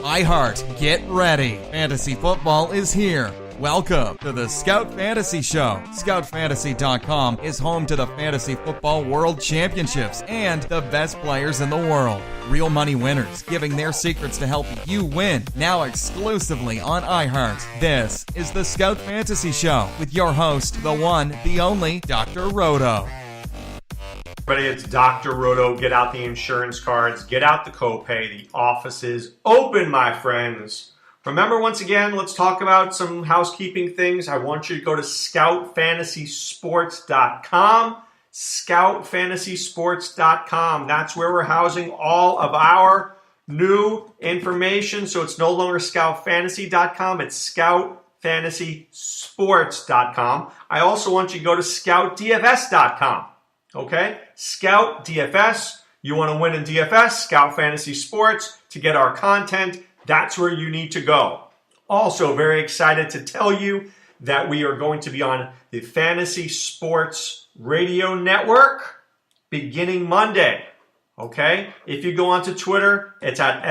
iHeart, get ready. Fantasy football is here. Welcome to the Scout Fantasy Show. ScoutFantasy.com is home to the Fantasy Football World Championships and the best players in the world. Real money winners giving their secrets to help you win. Now exclusively on iHeart. This is the Scout Fantasy Show with your host, the one, the only, Dr. Roto. Everybody, it's Dr. Roto. Get out the insurance cards. Get out the copay. The office is open, my friends. Remember, once again, let's talk about some housekeeping things. I want you to go to ScoutFantasySports.com. ScoutFantasySports.com. That's where we're housing all of our new information. So it's no longer ScoutFantasy.com. It's ScoutFantasySports.com. I also want you to go to ScoutDFS.com. Okay? Scout DFS. You want to win in DFS? Scout Fantasy Sports. To get our content, that's where you need to go. Also, very excited to tell you that we are going to be on the Fantasy Sports Radio Network beginning Monday. Okay? If you go onto Twitter, it's at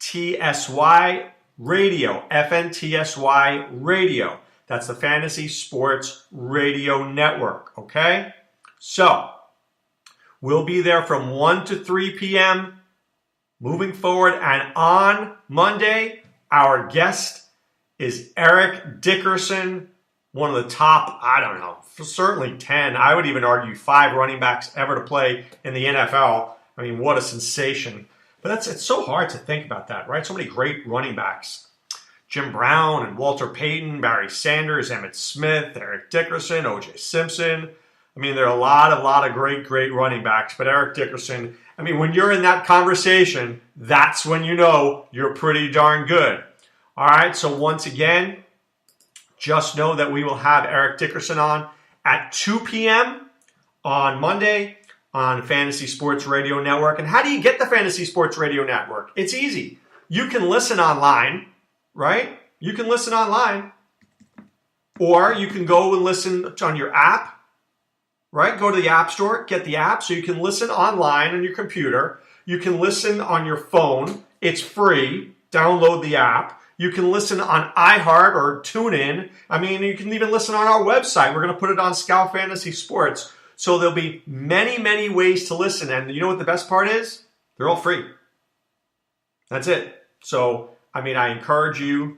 FNTSY Radio. FNTSY Radio. That's the Fantasy Sports Radio Network. Okay? So, we'll be there from 1 to 3 p.m. moving forward. And on Monday, our guest is Eric Dickerson, one of the top, certainly 10, I would even argue 5 running backs ever to play in the NFL. I mean, what a sensation. But it's so hard to think about that, right? So many great running backs. Jim Brown and Walter Payton, Barry Sanders, Emmitt Smith, Eric Dickerson, O.J. Simpson. I mean, there are a lot of great running backs, but Eric Dickerson, I mean, when you're in that conversation, that's when you know you're pretty darn good. All right, so once again, just know that we will have Eric Dickerson on at 2 p.m. on Monday on Fantasy Sports Radio Network. And how do you get the Fantasy Sports Radio Network? It's easy. You can listen online, right? You can listen online, or you can go and listen on your app. Right? Go to the App Store, get the app so you can listen online on your computer. You can listen on your phone. It's free. Download the app. You can listen on iHeart or TuneIn. I mean, you can even listen on our website. We're going to put it on Scout Fantasy Sports. So there'll be many ways to listen. And you know what the best part is? They're all free. That's it. So, I mean, I encourage you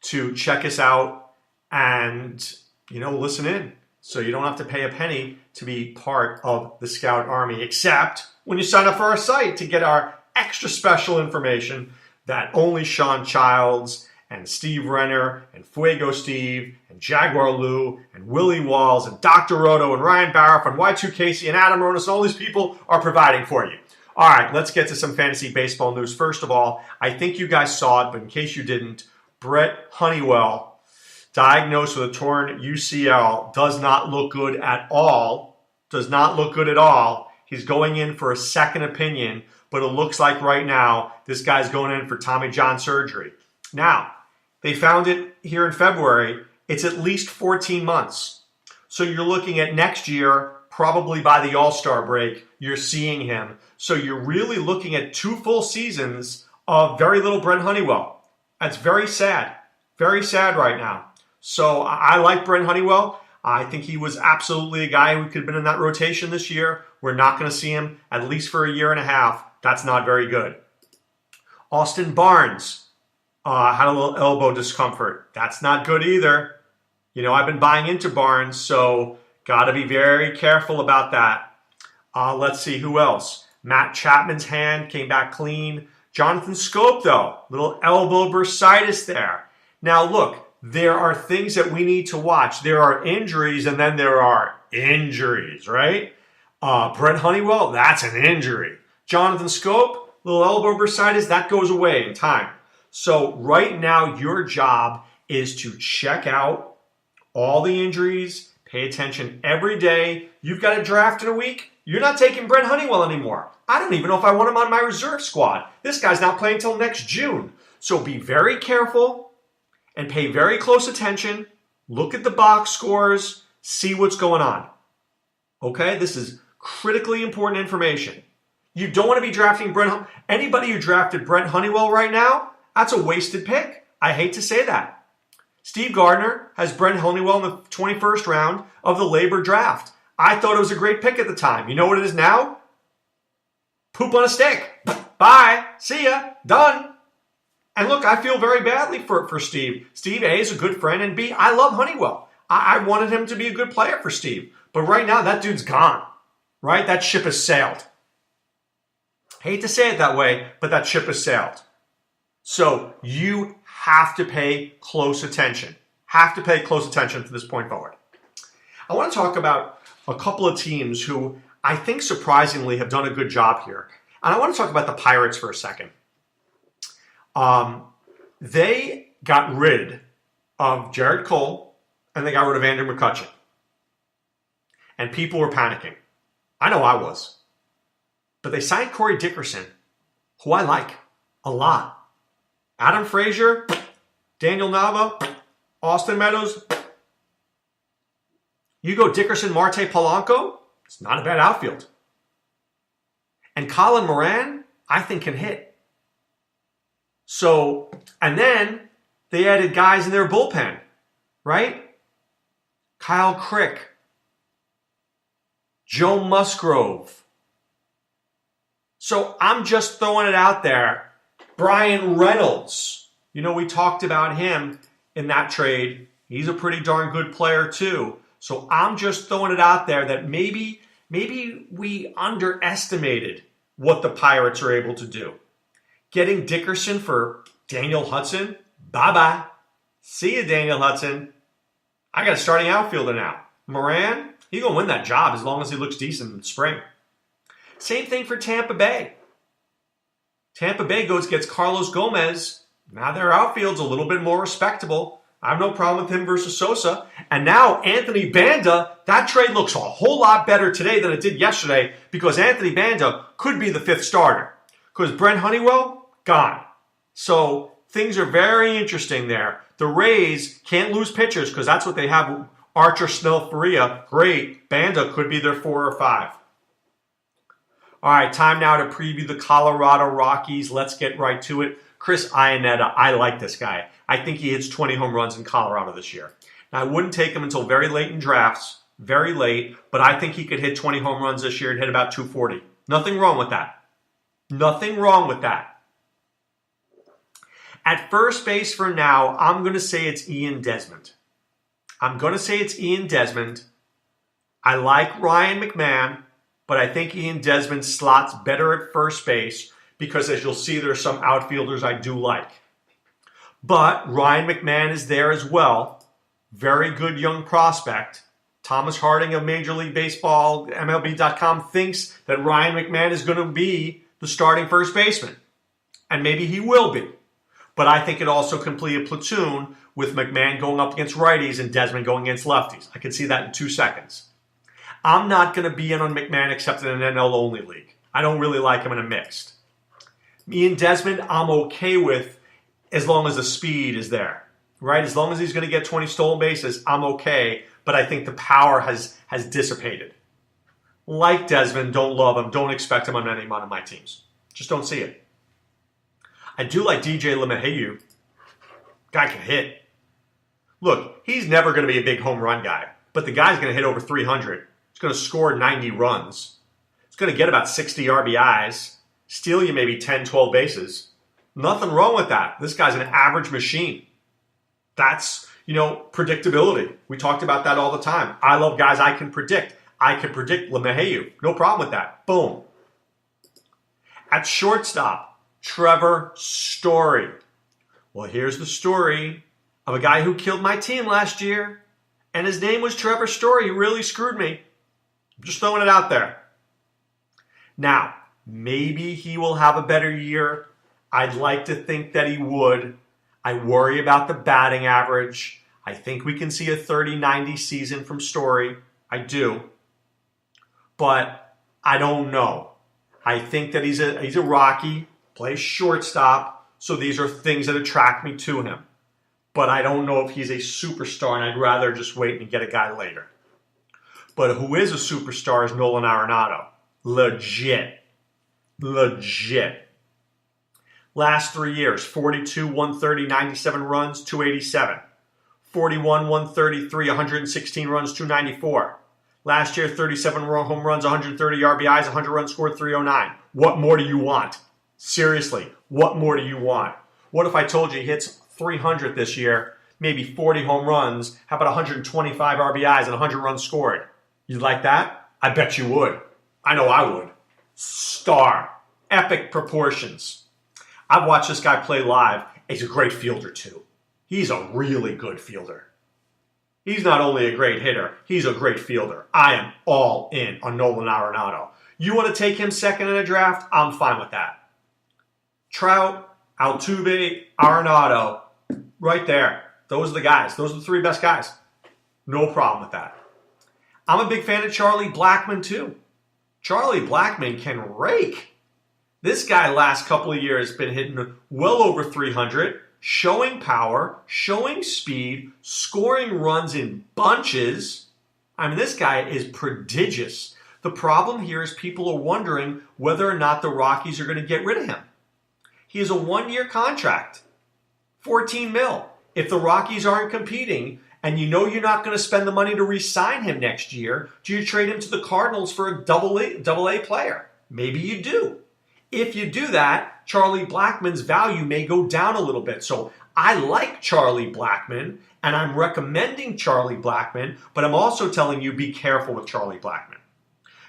to check us out and, listen in. So you don't have to pay a penny to be part of the Scout Army, except when you sign up for our site to get our extra special information that only Sean Childs and Steve Renner and Fuego Steve and Jaguar Lou and Willie Walls and Dr. Roto and Ryan Barrow and Y2 Casey and Adam Ronas and all these people are providing for you. All right, let's get to some fantasy baseball news. First of all, I think you guys saw it, but in case you didn't, Brent Honeywell, diagnosed with a torn UCL, does not look good at all. Does not look good at all. He's going in for a second opinion, but it looks like right now this guy's going in for Tommy John surgery. Now, they found it here in February. It's at least 14 months. So you're looking at next year, probably by the All-Star break, you're seeing him. So you're really looking at 2 full seasons of very little Brent Honeywell. That's very sad. Very sad right now. So I like Brent Honeywell. I think he was absolutely a guy who could have been in that rotation this year. We're not going to see him at least for a year and a half. That's not very good. Austin Barnes had a little elbow discomfort. That's not good either. I've been buying into Barnes, so got to be very careful about that. Let's see, who else? Matt Chapman's hand came back clean. Jonathan Scope, though, little elbow bursitis there. Now, look. There are things that we need to watch. There are injuries, and then there are injuries, right? Brent Honeywell, that's an injury. Jonathan Scope, little elbow bursitis, that goes away in time. So right now, your job is to check out all the injuries, pay attention every day. You've got a draft in a week. You're not taking Brent Honeywell anymore. I don't even know if I want him on my reserve squad. This guy's not playing until next June. So be very careful and pay very close attention. Look at the box scores. See what's going on. Okay? This is critically important information. You don't want to be drafting anybody who drafted Brent Honeywell right now, that's a wasted pick. I hate to say that. Steve Gardner has Brent Honeywell in the 21st round of the Labor draft. I thought it was a great pick at the time. You know what it is now? Poop on a stick. Bye. See ya. Done. And look, I feel very badly for Steve. Steve, A, is a good friend, and B, I love Honeywell. I wanted him to be a good player for Steve. But right now, that dude's gone. Right? That ship has sailed. Hate to say it that way, but that ship has sailed. So you have to pay close attention. Have to pay close attention from this point forward. I want to talk about a couple of teams who I think surprisingly have done a good job here. And I want to talk about the Pirates for a second. They got rid of Jared Cole and they got rid of Andrew McCutchen. And people were panicking. I know I was. But they signed Corey Dickerson, who I like a lot. Adam Frazier, Daniel Nava, Austin Meadows. You go Dickerson, Marte, Polanco, it's not a bad outfield. And Colin Moran, I think, can hit. So, and then they added guys in their bullpen, right? Kyle Crick, Joe Musgrove. So I'm just throwing it out there. Brian Reynolds, you know, we talked about him in that trade. He's a pretty darn good player too. So I'm just throwing it out there that maybe we underestimated what the Pirates are able to do. Getting Dickerson for Daniel Hudson, bye-bye. See you, Daniel Hudson. I got a starting outfielder now. Moran, he's going to win that job as long as he looks decent in the spring. Same thing for Tampa Bay. Tampa Bay gets Carlos Gomez. Now their outfield's a little bit more respectable. I have no problem with him versus Sosa. And now Anthony Banda, that trade looks a whole lot better today than it did yesterday because Anthony Banda could be the fifth starter. Because Brent Honeywell, gone. So things are very interesting there. The Rays can't lose pitchers because that's what they have. Archer, Snell, Faria, great. Banda could be their 4 or 5. All right, time now to preview the Colorado Rockies. Let's get right to it. Chris Iannetta, I like this guy. I think he hits 20 home runs in Colorado this year. Now, I wouldn't take him until very late in drafts, very late, but I think he could hit 20 home runs this year and hit about 240. Nothing wrong with that. Nothing wrong with that. At first base for now, I'm going to say it's Ian Desmond. I like Ryan McMahon, but I think Ian Desmond slots better at first base because, as you'll see, there are some outfielders I do like. But Ryan McMahon is there as well. Very good young prospect. Thomas Harding of Major League Baseball, MLB.com, thinks that Ryan McMahon is going to be the starting first baseman. And maybe he will be. But I think it also can be a platoon with McMahon going up against righties and Desmond going against lefties. I can see that in 2 seconds. I'm not going to be in on McMahon except in an NL-only league. I don't really like him in a mixed. Ian Desmond, I'm okay with as long as the speed is there, right? As long as he's going to get 20 stolen bases, I'm okay. But I think the power has dissipated. Like Desmond, don't love him. Don't expect him on any one of my teams. Just don't see it. I do like DJ LeMahieu. Guy can hit. Look, he's never going to be a big home run guy. But the guy's going to hit over 300. He's going to score 90 runs. He's going to get about 60 RBIs. Steal you maybe 10, 12 bases. Nothing wrong with that. This guy's an average machine. That's, predictability. We talked about that all the time. I love guys I can predict. I can predict LeMahieu. No problem with that. Boom. At shortstop, Trevor Story. Well, here's the story of a guy who killed my team last year, and his name was Trevor Story. He really screwed me. I'm just throwing it out there. Now, maybe he will have a better year. I'd like to think that he would. I worry about the batting average. I think we can see a 30-90 season from Story. I do. But I don't know. I think that he's a Rocky, plays shortstop, so these are things that attract me to him. But I don't know if he's a superstar, and I'd rather just wait and get a guy later. But who is a superstar is Nolan Arenado. Legit. Legit. Last 3 years, 42, 130, 97 runs, 287. 41, 133, 116 runs, 294. Last year, 37 home runs, 130 RBIs, 100 runs scored, 309. What more do you want? Seriously, what more do you want? What if I told you he hits 300 this year, maybe 40 home runs, how about 125 RBIs and 100 runs scored? You'd like that? I bet you would. I know I would. Star. Epic proportions. I've watched this guy play live. He's a great fielder too. He's a really good fielder. He's not only a great hitter, he's a great fielder. I am all in on Nolan Arenado. You want to take him second in a draft? I'm fine with that. Trout, Altuve, Arenado, right there. Those are the guys. Those are the 3 best guys. No problem with that. I'm a big fan of Charlie Blackmon too. Charlie Blackmon can rake. This guy last couple of years has been hitting well over 300, showing power, showing speed, scoring runs in bunches. I mean, this guy is prodigious. The problem here is people are wondering whether or not the Rockies are going to get rid of him. He has a 1-year contract, $14 million. If the Rockies aren't competing and you know you're not going to spend the money to re-sign him next year, do you trade him to the Cardinals for a double A player? Maybe you do. If you do that, Charlie Blackmon's value may go down a little bit. So I like Charlie Blackmon, and I'm recommending Charlie Blackmon, but I'm also telling you be careful with Charlie Blackmon.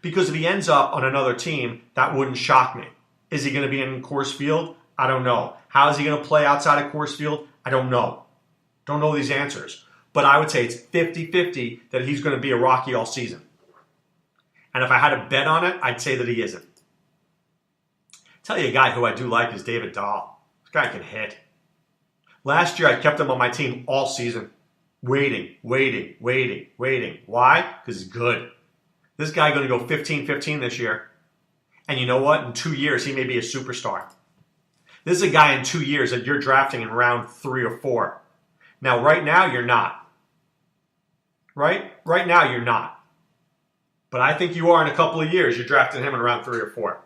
Because if he ends up on another team, that wouldn't shock me. Is he going to be in Coors Field? I don't know. How is he going to play outside of Coors Field? I don't know. Don't know these answers. But I would say it's 50-50 that he's going to be a Rocky all season. And if I had to bet on it, I'd say that he isn't. Tell you a guy who I do like is David Dahl. This guy can hit. Last year, I kept him on my team all season. Waiting. Why? Because he's good. This guy going to go 15-15 this year. And you know what? In 2 years, he may be a superstar. This is a guy in 2 years that you're drafting in round 3 or 4. Now, right now, you're not. Right now, you're not. But I think you are in a couple of years. You're drafting him in round 3 or 4.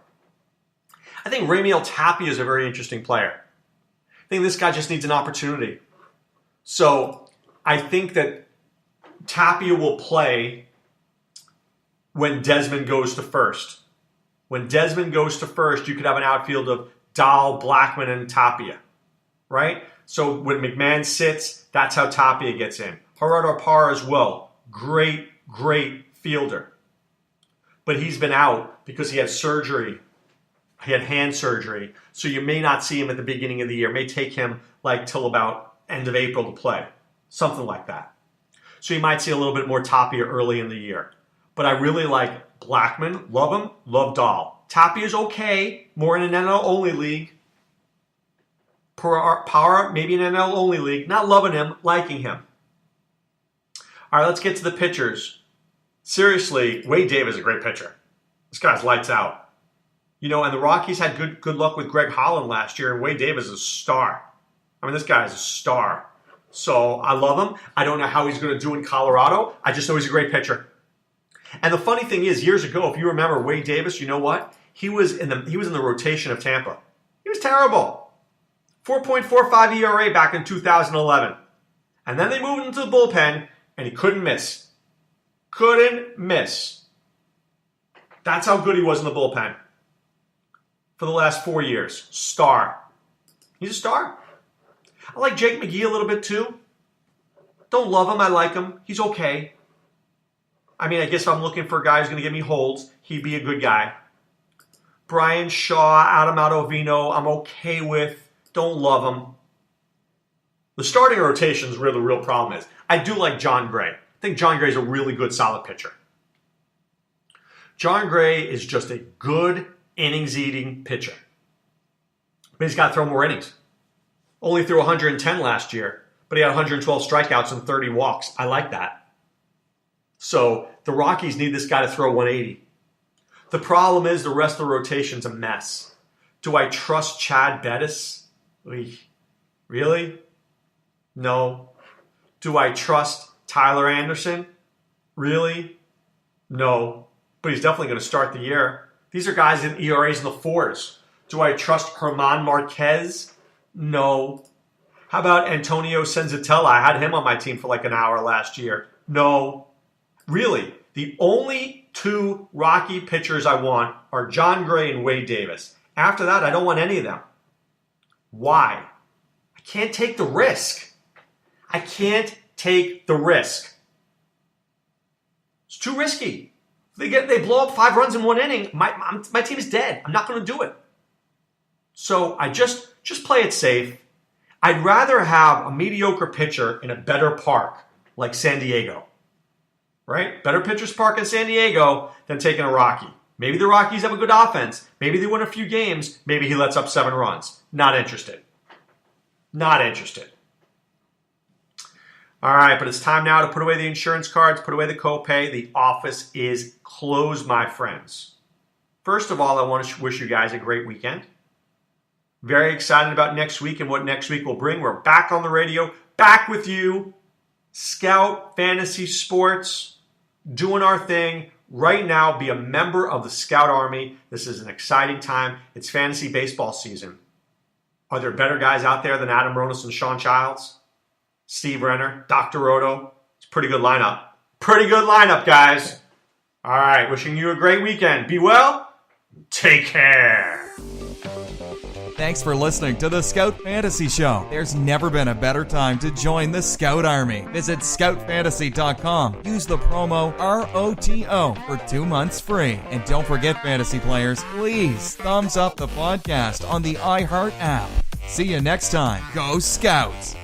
I think Raimel Tapia is a very interesting player. I think this guy just needs an opportunity. So I think that Tapia will play when Desmond goes to first. When Desmond goes to first, you could have an outfield of Dahl, Blackmon, and Tapia, right? So when McMahon sits, that's how Tapia gets in. Gerardo Parra as well. Great fielder. But he's been out because he had surgery. He had hand surgery, so you may not see him at the beginning of the year. It may take him till about end of April to play, something like that. So you might see a little bit more Tapia early in the year. But I really like Blackmon, love him, love Dahl. Tapia's okay, more in an NL-only league. Power, maybe an NL-only league. Not loving him, liking him. All right, let's get to the pitchers. Seriously, Wade Davis is a great pitcher. This guy's lights out. You know, and the Rockies had good luck with Greg Holland last year, and Wade Davis is a star. I mean, this guy is a star. So I love him. I don't know how he's going to do in Colorado. I just know he's a great pitcher. And the funny thing is, years ago, if you remember Wade Davis, you know what? He was in the rotation of Tampa. He was terrible. 4.45 ERA back in 2011. And then they moved into the bullpen, and he couldn't miss. Couldn't miss. That's how good he was in the bullpen. For the last 4 years. Star. He's a star. I like Jake McGee a little bit too. Don't love him. I like him. He's okay. I mean, I guess if I'm looking for a guy who's going to give me holds, he'd be a good guy. Brian Shaw, Adam Ottavino, I'm okay with. Don't love him. The starting rotation is where the real problem is. I do like John Gray. I think John Gray is a really good, solid pitcher. John Gray is just a good innings-eating pitcher. But he's got to throw more innings. Only threw 110 last year, but he had 112 strikeouts and 30 walks. I like that. So the Rockies need this guy to throw 180. The problem is the rest of the rotation's a mess. Do I trust Chad Bettis? Really? No. Do I trust Tyler Anderson? Really? No. But he's definitely going to start the year. These are guys in ERAs in the 4s. Do I trust German Marquez? No. How about Antonio Senzatella? I had him on my team for like an hour last year. No. Really, the only 2 Rocky pitchers I want are John Gray and Wade Davis. After that, I don't want any of them. Why? I can't take the risk. I can't take the risk. It's too risky. They blow up 5 runs in 1 inning. My team is dead. I'm not going to do it. So I just play it safe. I'd rather have a mediocre pitcher in a better park like San Diego. Right? Better pitchers park in San Diego than taking a Rocky. Maybe the Rockies have a good offense. Maybe they win a few games. Maybe he lets up 7 runs. Not interested. Not interested. All right, but it's time now to put away the insurance cards, put away the copay. The office is closed, my friends. First of all, I want to wish you guys a great weekend. Very excited about next week and what next week will bring. We're back on the radio, back with you. Scout Fantasy Sports, doing our thing. Right now, be a member of the Scout Army. This is an exciting time. It's fantasy baseball season. Are there better guys out there than Adam Ronis and Sean Childs? Steve Renner, Dr. Roto. It's a pretty good lineup. Pretty good lineup, guys. All right, wishing you a great weekend. Be well. Take care. Thanks for listening to the Scout Fantasy Show. There's never been a better time to join the Scout Army. Visit scoutfantasy.com. Use the promo ROTO for 2 months free. And don't forget, fantasy players, please thumbs up the podcast on the iHeart app. See you next time. Go Scouts!